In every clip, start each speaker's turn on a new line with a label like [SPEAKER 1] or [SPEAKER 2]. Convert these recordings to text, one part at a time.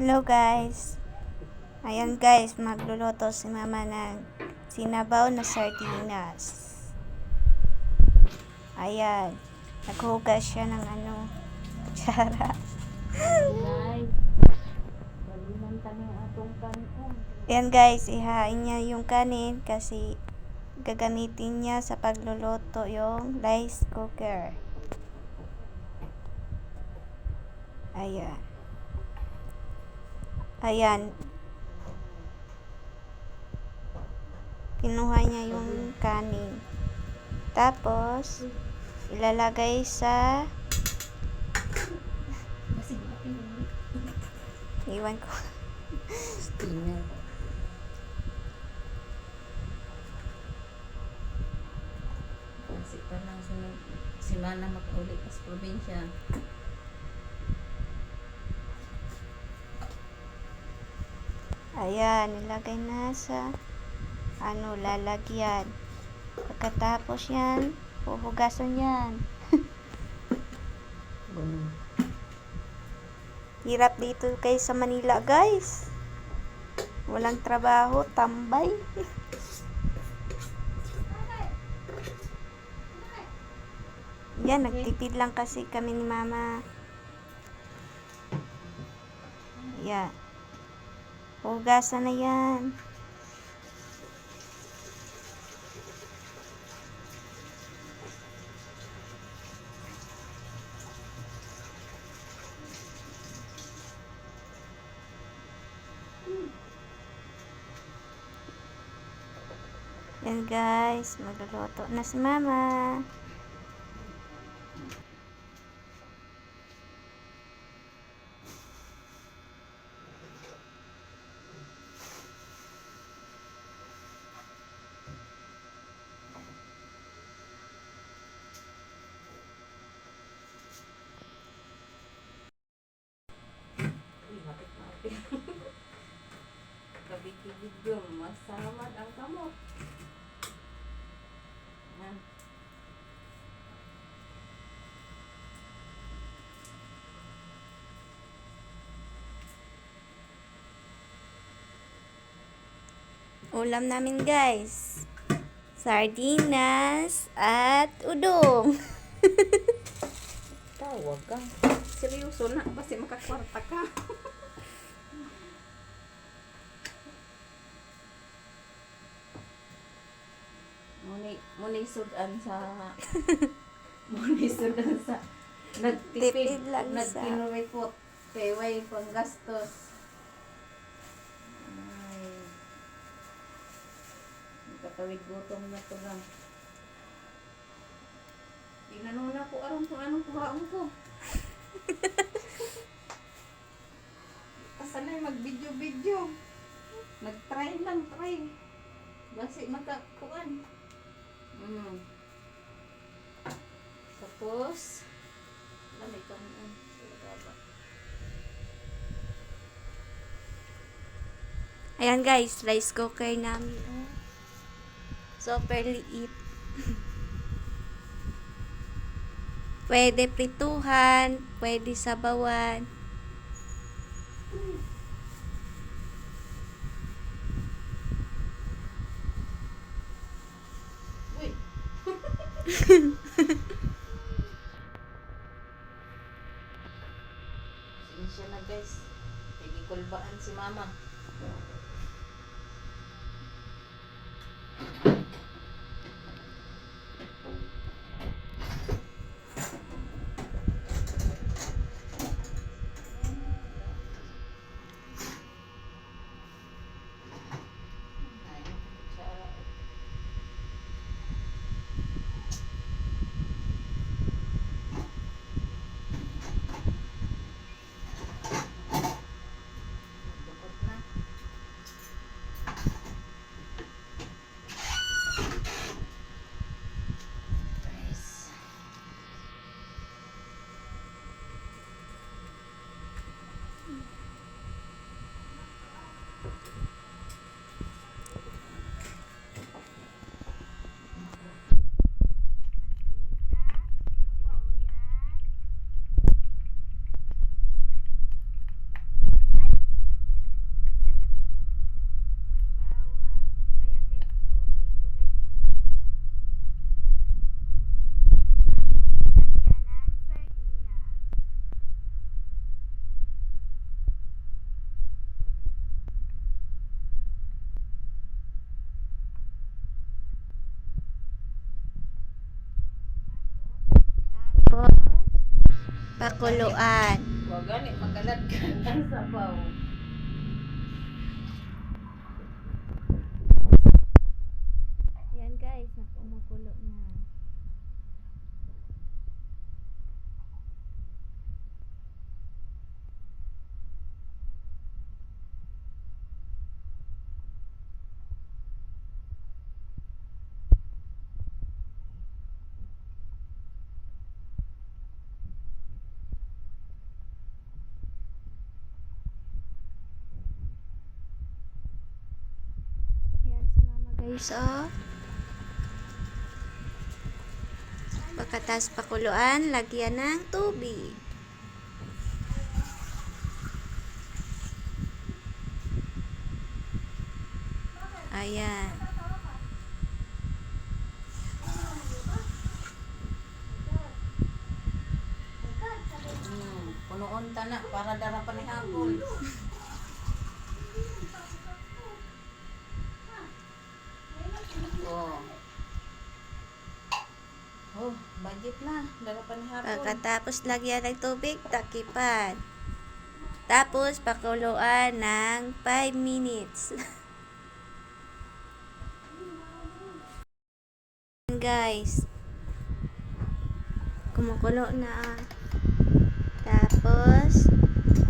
[SPEAKER 1] Hello guys. Ayan guys, magluluto si mama ng sinabaw na sardinas. Ayan. Naghugas siya ng kutsara. Ayan guys, ihain niya yung kanin kasi gagamitin niya sa pagluluto yung rice cooker. Ayan. Ayan. Kinuha niya yung kanin. Tapos, ilalagay sa iwan ko.
[SPEAKER 2] Steamer. Kasi pa lang si Mana makaulit pa sa probinsya.
[SPEAKER 1] Ayan, nilagay na sa lalagyan. Pagkatapos yan, huhugasan yan. Hirap dito kay sa Manila, guys. Walang trabaho, tambay. Yan, nagtipid lang kasi kami ni mama. Yan. Hugasan na yan. Yan guys, magluluto na si mama.
[SPEAKER 2] Kabikibig yung masamad ang kamot. Yan.
[SPEAKER 1] Ulam namin guys, sardinas at udong.
[SPEAKER 2] Tawag ka. Seryoso na. Basta makakwarta ka. Munisudan sa munisudan sa
[SPEAKER 1] Tipid lang sa
[SPEAKER 2] nagkinuripot kay way panggastos. Ay, katawid gutom na to lang. Tinanong na ko aron kung anong kuhaon ko. Kasanay mag-video-video. Nag-try lang, try. Basi makakuan. Tapos, lamay ka mo.
[SPEAKER 1] Ayan guys, rice cooker namin. Super liit. Pwede prituhan, pwede sabawan.
[SPEAKER 2] Uy! Sinsya na guys. Nagikulbaan si mama.
[SPEAKER 1] pakuluan.
[SPEAKER 2] Huwag gani, magalat ka ng sabaw.
[SPEAKER 1] Ayan guys, kumukulo na. Ayan si mama guys, oh. Pagkatapos pakuluan, lagyan ng tubig. Ayan.
[SPEAKER 2] Punuon ta na para darapan ni hapon. Oh. Oh, budget na. Darapan ni hapon.
[SPEAKER 1] Pagkatapos lagyan ng tubig, takipan. Tapos pakuluan ng 5 minutes. Guys, kumukulo na. Tapos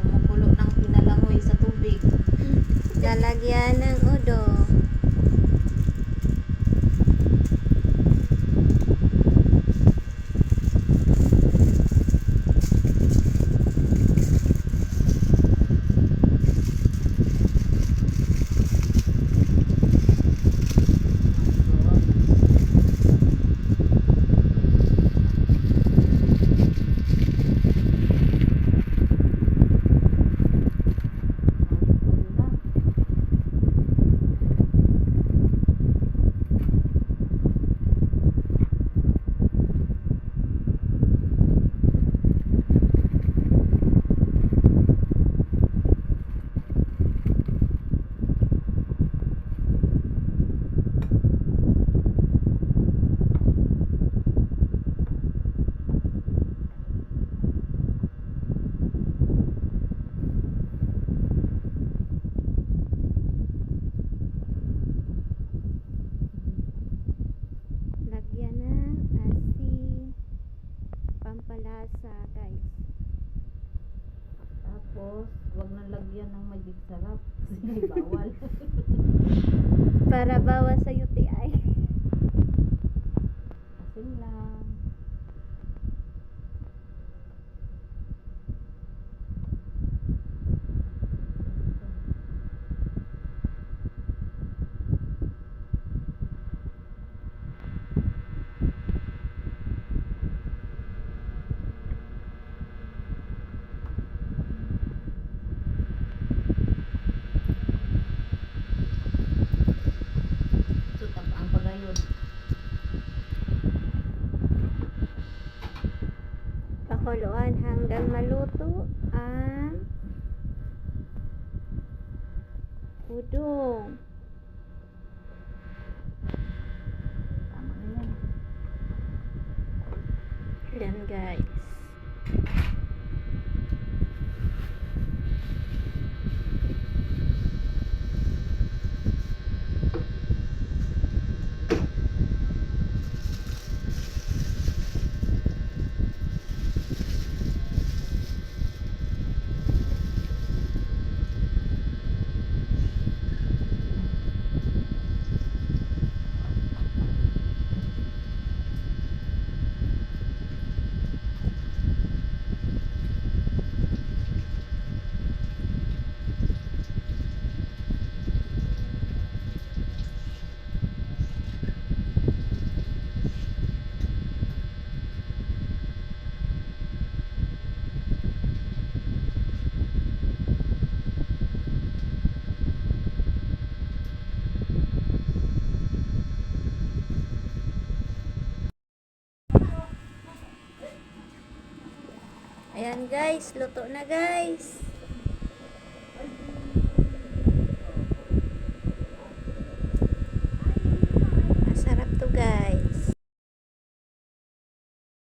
[SPEAKER 2] Kumukulo ng pinalangoy sa tubig.
[SPEAKER 1] lalagyan ng udo. Lagyan ng asin, pampalasa guys.
[SPEAKER 2] Tapos, huwag nang lagyan ng magic sarap. Kasi bawal.
[SPEAKER 1] Para bawas sa UTI.
[SPEAKER 2] Asin lang. Sutap ang pagayod.
[SPEAKER 1] Pakuluan hanggang maluto ang udong.
[SPEAKER 2] Tama na yan.
[SPEAKER 1] Yan guys. Ayan guys, luto na guys.